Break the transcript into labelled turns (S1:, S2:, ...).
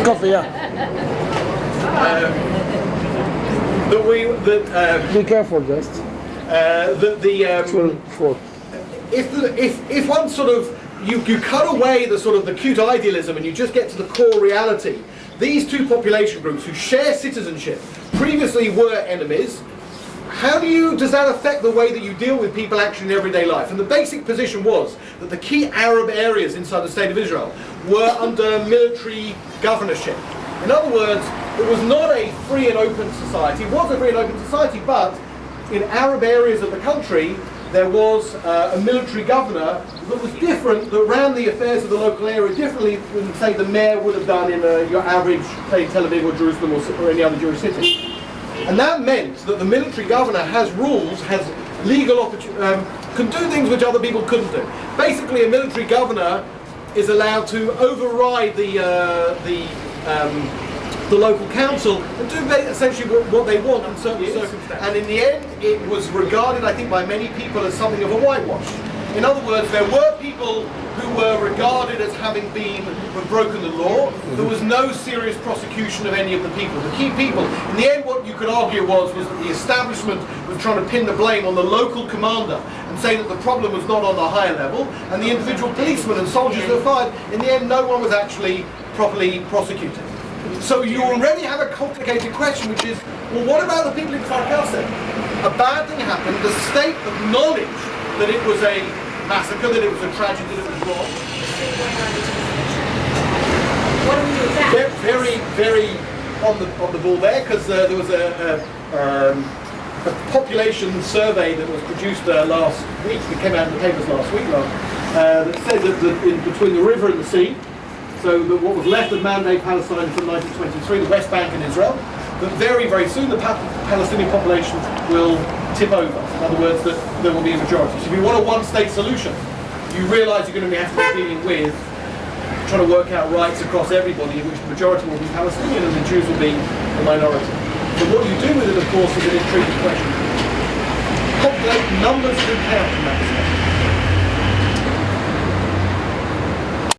S1: coffee, yeah. Be careful, just.
S2: If one sort of you cut away the sort of the cute idealism and you just get to the core reality, these two population groups who share citizenship previously were enemies. How does that affect the way that you deal with people actually in everyday life? And the basic position was that the key Arab areas inside the State of Israel were under military governorship. In other words, it was not a free and open society. It was a free and open society, but in Arab areas of the country, there was a military governor that was different, that ran the affairs of the local area differently than, say, the mayor would have done in your average, say, Tel Aviv or Jerusalem or any other Jewish city. And that meant that the military governor has rules, has legal can do things which other people couldn't do. Basically, a military governor is allowed to override the local council and do essentially what they want in certain circumstances. And in the end, it was regarded, I think, by many people as something of a whitewash. In other words, there were people who were regarded as having broken the law. There was no serious prosecution of any of the people. The key people, in the end, what you could argue was that the establishment was trying to pin the blame on the local commander and say that the problem was not on the higher level, and the individual policemen and soldiers that were fired, in the end, no one was actually properly prosecuted. So you already have a complicated question, which is, well, what about the people in Kfar-Kasem? A bad thing happened, the state acknowledged that it was a massacre, that it was a tragedy, that it was wrong.
S3: What do we do with that?
S2: Very, very on the ball there, because there was a population survey that was produced last week, it came out in the papers last week, that said that between the river and the sea, so that what was left of man-made Palestine until 1923, the West Bank and Israel, that very, very soon the Palestinian population will tip over. In other words, that there will be a majority. So if you want a one-state solution, you realise you're going to have to be dealing with trying to work out rights across everybody, in which the majority will be Palestinian and the Jews will be the minority. So what you do with it, of course, is an intriguing question. Numbers do count in that respect.